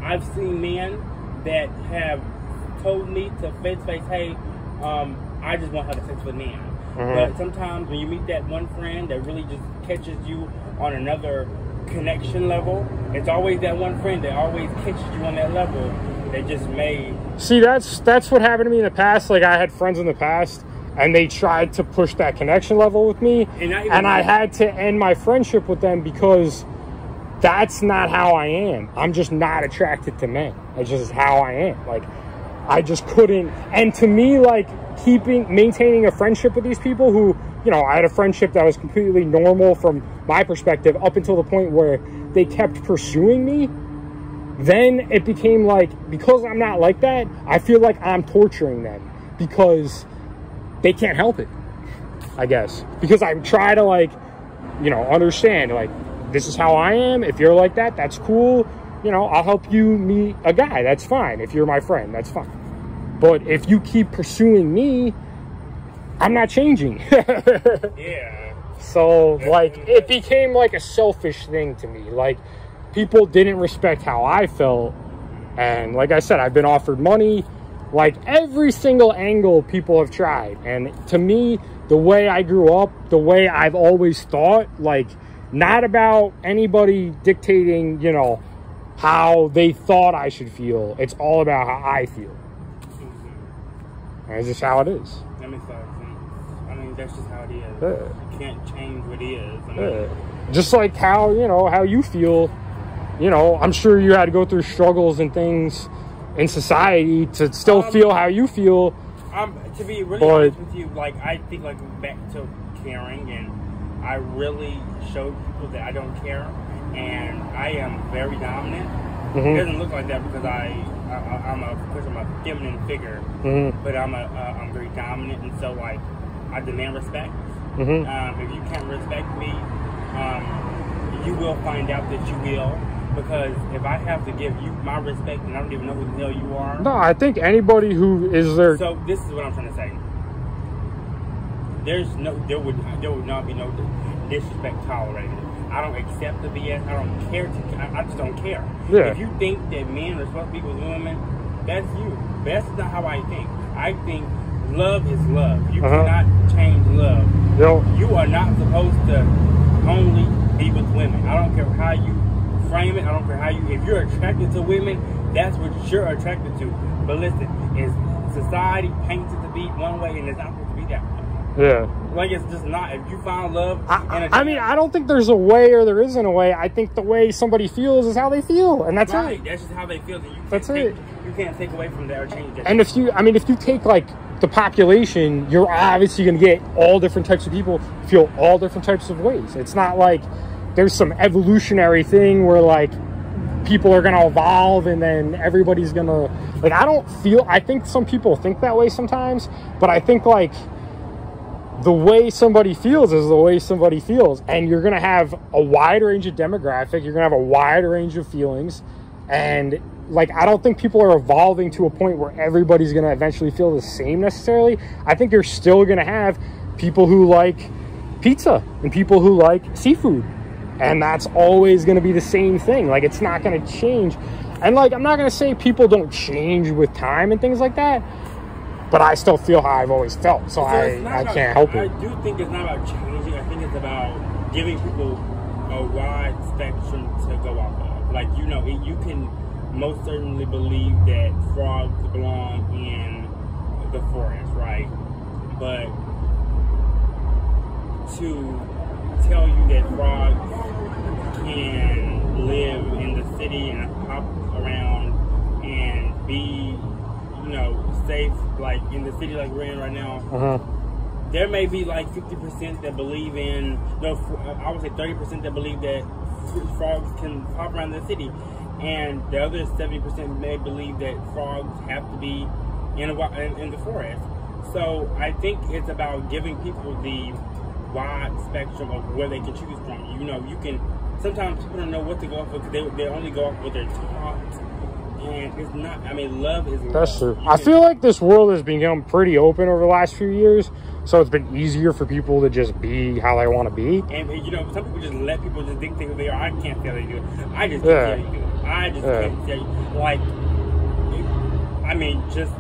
I've seen men that have told me to face, hey, I just want to have sex with men. But sometimes when you meet that one friend that really just catches you on another connection level, it's always that one friend that always catches you on that level that just made... See, that's what happened to me in the past. Like, I had friends in the past, and they tried to push that connection level with me, and I had to end my friendship with them because that's not how I am. I'm just not attracted to men. That's just how I am. Like, I just couldn't. And to me, like, maintaining a friendship with these people who, you know, I had a friendship that was completely normal from my perspective up until the point where they kept pursuing me. Then it became like, because I'm not like that, I feel like I'm torturing them because they can't help it, I guess. Because I try to, like, you know, understand, like, this is how I am. If you're like that, that's cool. You know, I'll help you meet a guy. That's fine. If you're my friend, that's fine. But if you keep pursuing me, I'm not changing. Yeah. So, like, it became like a selfish thing to me. Like, people didn't respect how I felt. And like I said, I've been offered money. Like, every single angle people have tried. And to me, the way I grew up, the way I've always thought, like, not about anybody dictating, you know, how they thought I should feel. It's all about how I feel. That's just how it is. That makes a lot of sense. I mean, that's just how it is. You can't change what it is. I mean, just like how, you know, how you feel. You know, I'm sure you had to go through struggles and things in society to still feel how you feel. To be really honest with you, like, I think, like, back to caring, and I really showed people that I don't care, and I am very dominant. It doesn't look like that because I'm a feminine figure, but I'm very dominant, and so, like, I demand respect. If you can't respect me, you will find out that you will, because if I have to give you my respect and I don't even know who the hell you are. No, I think anybody who is there. So this is what I'm trying to say. There would not be no disrespect tolerated. I don't accept the BS. I don't care. I just don't care. Yeah. If you think that men are supposed to be with women, that's you. But that's not how I think. I think love is love. You cannot change love. You are not supposed to only be with women. I don't care how you frame it. I don't care how you. If you're attracted to women, that's what you're attracted to. But listen, society paints it to be one way, and it's not supposed to be that way. Yeah. Like, it's just not. If you find love... I mean, I don't think there's a way or there isn't a way. I think the way somebody feels is how they feel, and that's right. it. That's just how they feel. That's it. You can't take away from that or change that. And if you take, like, the population, you're obviously going to get all different types of people feel all different types of ways. It's not like there's some evolutionary thing where, like, people are going to evolve and then everybody's going to... Like, I think some people think that way sometimes, but I think, like... The way somebody feels is the way somebody feels. And you're going to have a wide range of demographic. You're going to have a wide range of feelings. And, like, I don't think people are evolving to a point where everybody's going to eventually feel the same necessarily. I think you're still going to have people who like pizza and people who like seafood. And that's always going to be the same thing. Like, it's not going to change. And, like, I'm not going to say people don't change with time and things like that. But I still feel how I've always felt, so I can't help it. I do think it's not about changing. I think it's about giving people a wide spectrum to go off of. Like, you know, you can most certainly believe that frogs belong in the forest, right? But to tell you that frogs can live in the city and hop around and be, you know, safe, like in the city like we're in right now, there may be like 50% that believe in, I would say 30% that believe that frogs can hop around the city, and the other 70% may believe that frogs have to be in the forest. So I think it's about giving people the wide spectrum of where they can choose from. You know, you can, sometimes people don't know what to go off of because they only go off what they're taught. And it's not, I mean, love is love. That's true. I feel like this world has become pretty open over the last few years, so it's been easier for people to just be how they want to be. And, you know, some people just let people just dictate who they are. I can't tell you. I just can't tell you. I just can't say, like, I mean, just,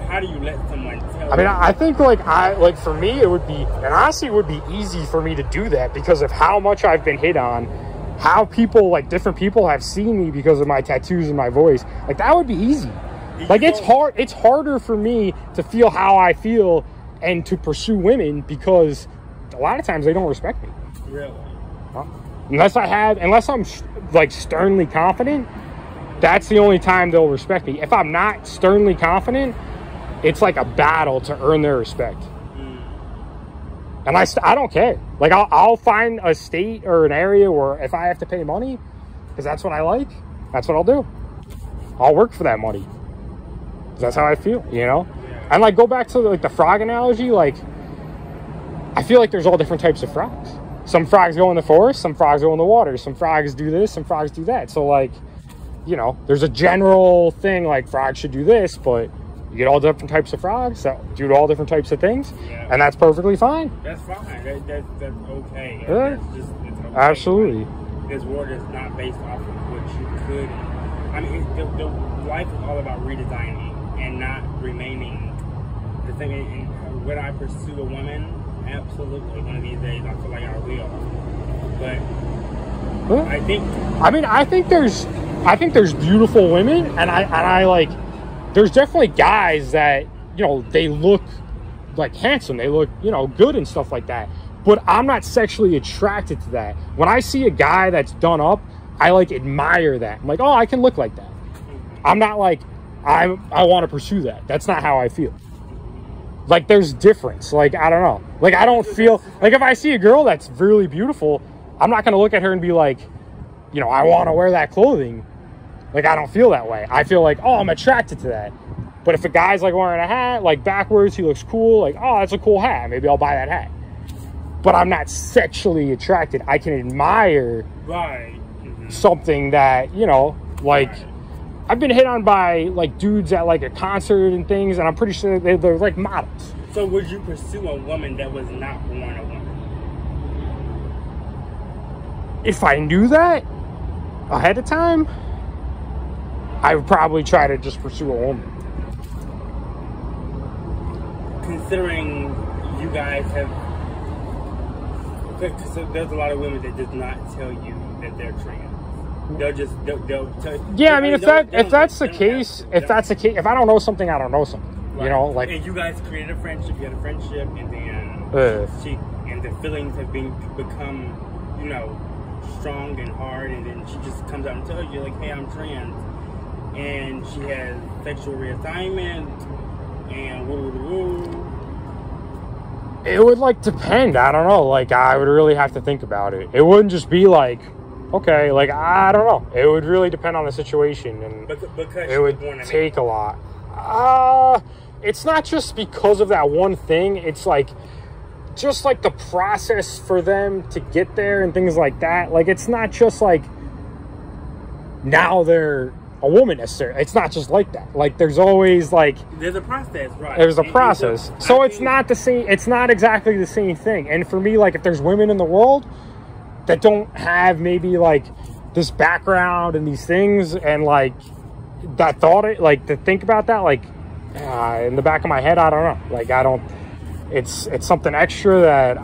how do you let someone tell? I mean, I think, like, for me, it would be, and honestly, it would be easy for me to do that because of how much I've been hit on, how people, like, different people have seen me because of my tattoos and my voice. Like, that would be easy. Like, it's harder for me to feel how I feel and to pursue women because a lot of times they don't respect me. Really? Unless I'm like sternly confident, that's the only time they'll respect me. If I'm not sternly confident, it's like a battle to earn their respect. And I don't care. Like, I'll find a state or an area where if I have to pay money, because that's what I like, that's what I'll do. I'll work for that money. That's how I feel, you know? And, like, go back to, like, the frog analogy. Like, I feel like there's all different types of frogs. Some frogs go in the forest, some frogs go in the water. Some frogs do this, some frogs do that. So, like, you know, there's a general thing, like, frogs should do this, but you get all different types of frogs that do all different types of things, and that's perfectly fine. That's fine. That's okay. Yeah. It's okay. Absolutely. This world is not based off of what you could. I mean, the life is all about redesigning and not remaining the thing. And when I pursue a woman, absolutely, one of these days I feel like I will. But I think there's beautiful women, and I like. There's definitely guys that, you know, they look like handsome, they look, you know, good and stuff like that. But I'm not sexually attracted to that. When I see a guy that's done up, I like admire that. I'm like, oh, I can look like that. I'm not like I want to pursue that. That's not how I feel. Like, there's difference. Like, I don't know. Like, I don't feel like if I see a girl that's really beautiful, I'm not going to look at her and be like, you know, I want to wear that clothing. Like, I don't feel that way. I feel like, oh, I'm attracted to that. But if a guy's like wearing a hat, like backwards, he looks cool, like, oh, that's a cool hat. Maybe I'll buy that hat. But I'm not sexually attracted. I can admire something that, you know, like, I've been hit on by, like, dudes at, like, a concert and things, and I'm pretty sure they're like, models. So would you pursue a woman that was not born a woman? If I knew that ahead of time, I would probably try to just pursue a woman. Considering you guys have... Because there's a lot of women that does not tell you that they're trans. They'll tell you. Yeah, I mean, if that's the case, if I don't know something, I don't know something. Right. You know, like... And you guys created a friendship, you had a friendship, and then the feelings have become, you know, strong and hard, and then she just comes out and tells you, like, hey, I'm trans. And she has sexual reassignment, and woo. It would, like, depend. I don't know. Like, I would really have to think about it. It wouldn't just be like, okay, like, I don't know. It would really depend on the situation, and because it would take a lot. It's not just because of that one thing. It's, like, just, like, the process for them to get there and things like that. Like, it's not just, like, now they're a woman necessarily. It's not just like that. Like, there's always, like... There's a process, right? There's a process. So it's not the same... It's not exactly the same thing. And for me, like, if there's women in the world that don't have maybe, like, this background and these things, and, like, that thought, like, to think about that, like, in the back of my head, I don't know. Like, I don't... It's something extra that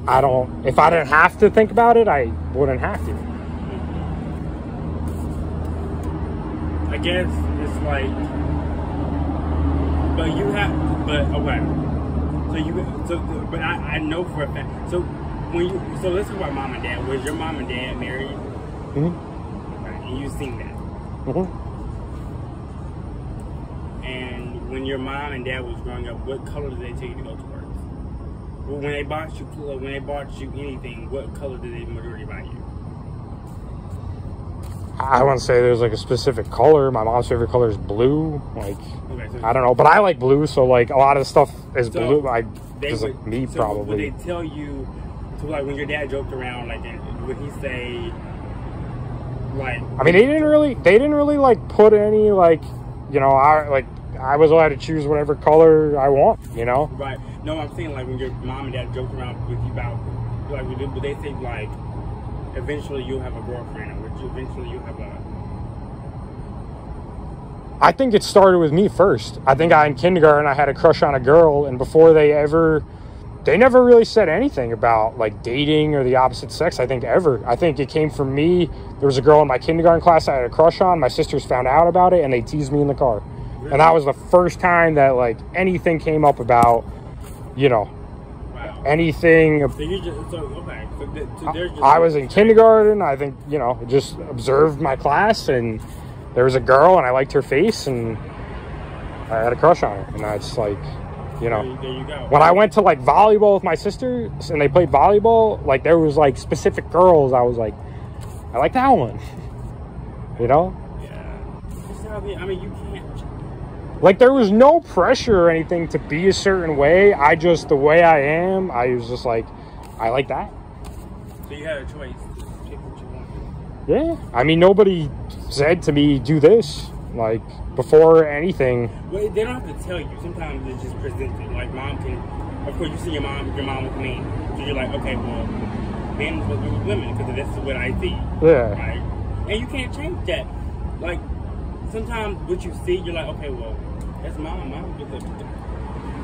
I don't... If I didn't have to think about it, I wouldn't have to. I guess it's like, but I know for a fact. So let's talk about mom and dad. Was your mom and dad married? Mm-hmm. Okay, and you've seen that. Mm-hmm. And when your mom and dad was growing up, what color did they tell you to go towards? Well, when they bought you anything, what color did they majority buy you? I wouldn't say there's, like, a specific color. My mom's favorite color is blue. Like, okay, so I don't know. But I like blue, so, like, a lot of the stuff is blue. Probably. Would they tell you, so, like, when your dad joked around, like, would he say, like... I mean, they didn't really, like, put any, like, you know, I was allowed to choose whatever color I want, you know? Right. No, I'm saying, like, when your mom and dad joked around with you about, like, would they say, like, eventually you'll have a girlfriend, or eventually you'll have a I think it started with me first. I think in kindergarten I had a crush on a girl, and before they never really said anything about like dating or the opposite sex. I think it came from me. There was a girl in my kindergarten class I had a crush on. My sisters found out about it and they teased me in the car. Really? And that was the first time that like anything came up about, you know, anything. I was in kindergarten. I think, you know, just observed my class and there was a girl and I liked her face and I had a crush on her. And that's like, you know, there you go. When I went to like volleyball with my sisters and they played volleyball, like there was like specific girls. I was like, I like that one, you know? Yeah. I mean, you can't. Like there was no pressure or anything to be a certain way. The way I am, I was just like, I like that. So you had a choice to pick what you wanted. Yeah. I mean, nobody said to me, do this. Like, before anything. Well, they don't have to tell you. Sometimes it's just presented. Like, mom can... Of course, you see your mom with me. So you're like, okay, well, men are supposed to be with women because this is what I see. Yeah. Right? And you can't change that. Like, sometimes what you see, you're like, okay, well, that's mom. Mom with a...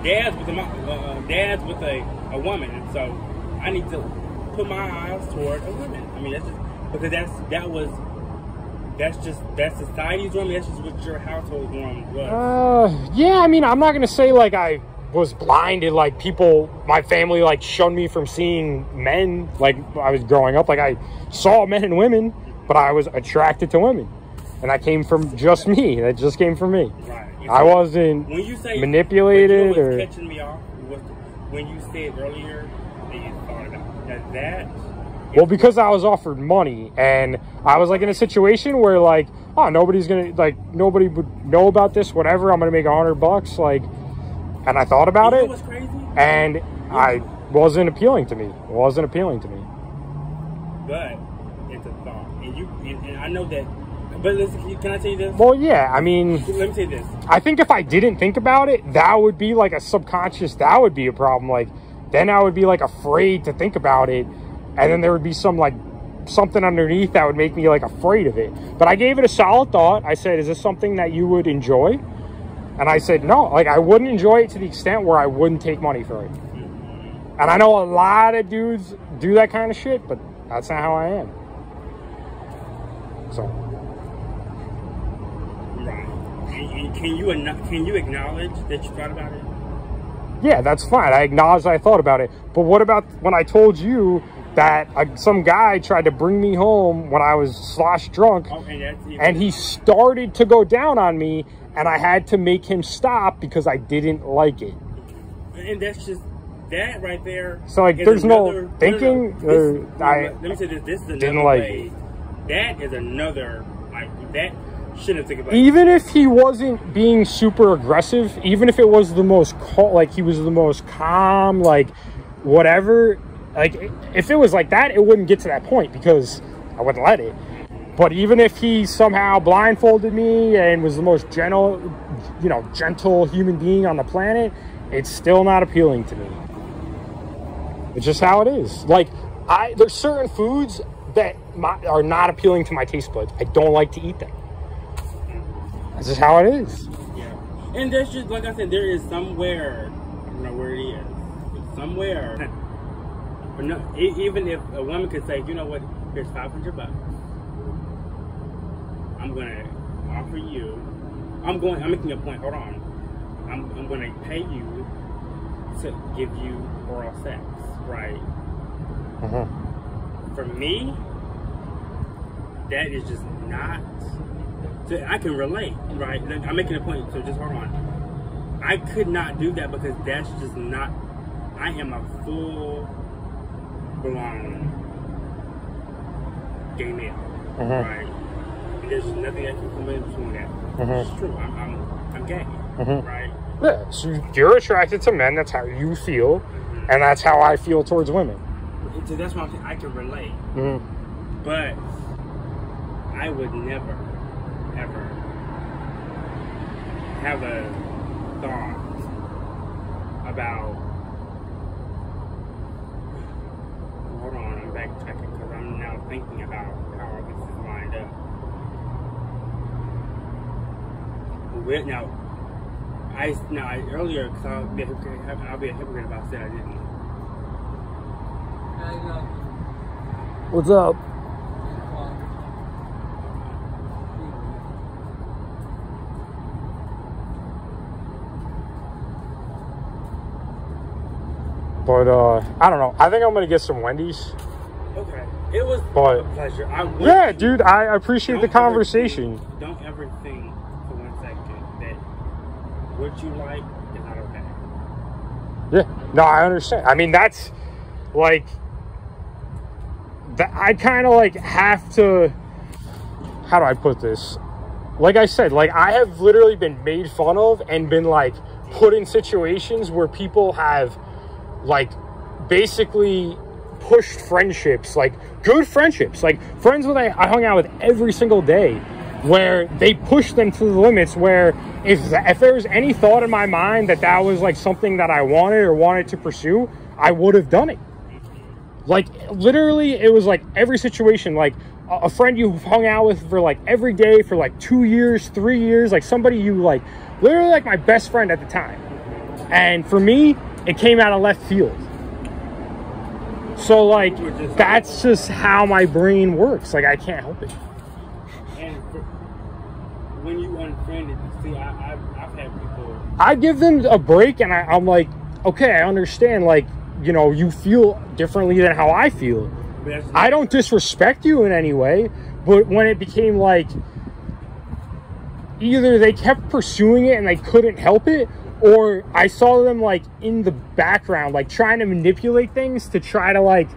Dad's with a mom. Dad's with a woman. And so I need to put my eyes toward a woman. I mean, that's just... Because that's society's norm. That's just what your household norm was. Yeah, I mean, I'm not gonna say like I was blinded, like people, my family like shunned me from seeing men like I was growing up. Like I saw men and women, but I was attracted to women. And that came from just me. That just came from me. Right. I wasn't manipulated you know or... catching me off was when you said earlier that you thought about that. Well, because I was offered money and I was like in a situation where like, oh, nobody would know about this, whatever. I'm going to make $100 like, and I thought about it. What's crazy? And I wasn't appealing to me. It wasn't appealing to me. But it's a thought. And I know that, but listen, can I tell you this? Well, yeah, I mean. Let me say this. I think if I didn't think about it, that would be like a subconscious, that would be a problem. Like, then I would be like afraid to think about it. And then there would be something underneath that would make me like afraid of it. But I gave it a solid thought. I said, is this something that you would enjoy? And I said, no, like I wouldn't enjoy it to the extent where I wouldn't take money for it. And I know a lot of dudes do that kind of shit, but that's not how I am. So. Right. And can you acknowledge that you thought about it? Yeah, that's fine. I acknowledge I thought about it. But what about when I told you that some guy tried to bring me home when I was slosh drunk, and he started to go down on me, and I had to make him stop because I didn't like it. And that's just that right there. So like, there's no thinking. Let me say this. This is another way. That is another that shouldn't have taken place. Even if he wasn't being super aggressive, even if it was the most he was the most calm, like whatever. Like, if it was like that, it wouldn't get to that point because I wouldn't let it. But even if he somehow blindfolded me and was the most gentle human being on the planet, it's still not appealing to me. It's just how it is. Like, there's certain foods that are not appealing to my taste buds. I don't like to eat them. That's just how it is. Yeah. And there's just, like I said, there is somewhere, I don't know where it is, but somewhere... No, even if a woman could say, you know what, here's $500. I'm gonna offer you. I'm making a point. Hold on. I'm gonna pay you to give you oral sex, right? For me, that is just not. So I can relate, right? I'm making a point. So just hold on. I could not do that because that's just not. I am a full blown gay male, right? And there's nothing that can come in between that. It's true. I'm gay, right? Yeah. So you're attracted to men. That's how you feel, and that's how I feel towards women. So that's why I'm saying I can relate. But I would never, ever have a thought about. Hold on, I'm backtracking because I'm now thinking about how this is lined up. Now, earlier, because I'll be a hypocrite if I said I didn't. What's up? But I don't know. I think I'm gonna get some Wendy's. Okay. It was a pleasure. Yeah, dude, I appreciate the conversation. Don't ever think for 1 second that what you like is not okay. Yeah, no, I understand. I mean, that's like, I kind of like have to, how do I put this? Like I said, like I have literally been made fun of and been like put in situations where people have like basically pushed friendships, like good friendships, like friends that I hung out with every single day, where they pushed them to the limits, where if there was any thought in my mind that that was like something that I wanted to pursue, I would have done it. Like literally it was like every situation, like a friend you hung out with for like every day for like 2 years, 3 years, like somebody you like, literally like my best friend at the time. And for me, it came out of left field. So like that's just how my brain works. Like I can't help it. And when you unfriended, see, I've had people. I give them a break, and I'm like, okay, I understand. Like, you know, you feel differently than how I feel. I don't disrespect you in any way, but when it became like either they kept pursuing it and they couldn't help it, or I saw them like in the background, like trying to manipulate things to try to like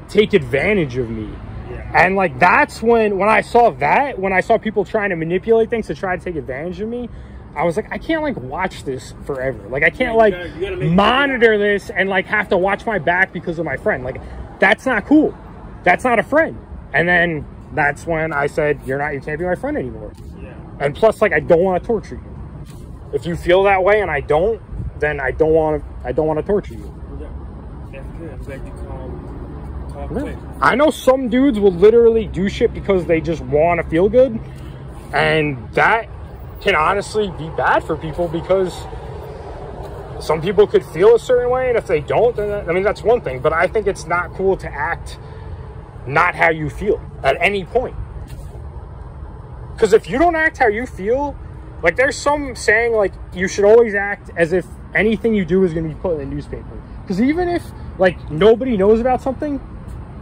take advantage of me. Yeah. And like, that's when I saw that, when I saw people trying to manipulate things to try to take advantage of me, I was like, I can't like watch this forever. Like I can't you gotta monitor this and like have to watch my back because of my friend. Like that's not cool. That's not a friend. And then that's when I said, you can't be my friend anymore. Yeah. And plus, like, I don't want to torture you. If you feel that way and I don't, then I don't want to torture you. That's good. I'm glad you called quick. I know some dudes will literally do shit because they just want to feel good, and that can honestly be bad for people, because some people could feel a certain way, and if they don't, then I mean, that's one thing. But I think it's not cool to act not how you feel at any point. Because if you don't act how you feel, like there's some saying like you should always act as if anything you do is going to be put in the newspaper. Because even if like nobody knows about something,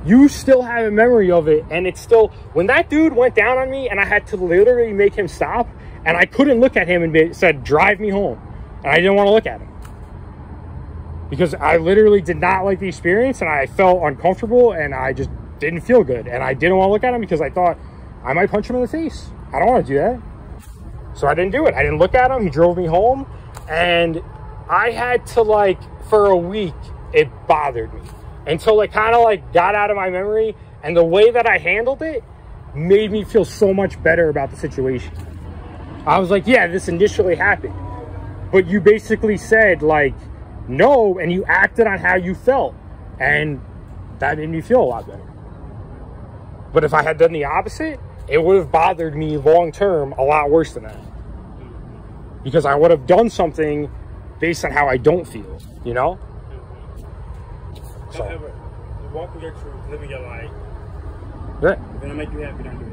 you still have a memory of it. And it's still, when that dude went down on me and I had to literally make him stop, and I couldn't look at him and said, drive me home. And I didn't want to look at him. Because I literally did not like the experience, and I felt uncomfortable, and I just didn't feel good. And I didn't want to look at him because I thought I might punch him in the face. I don't want to do that. So I didn't do it. I didn't look at him. He drove me home, and I had to, like, for a week, it bothered me until it kind of like got out of my memory. And the way that I handled it made me feel so much better about the situation. I was like, yeah, this initially happened, but you basically said like, no, and you acted on how you felt, and that made me feel a lot better. But if I had done the opposite, it would have bothered me long term a lot worse than that, because I would have done something based on how I don't feel, you know? So, however, walking your truth, living your life, yeah. if it'll make you happy, don't do it.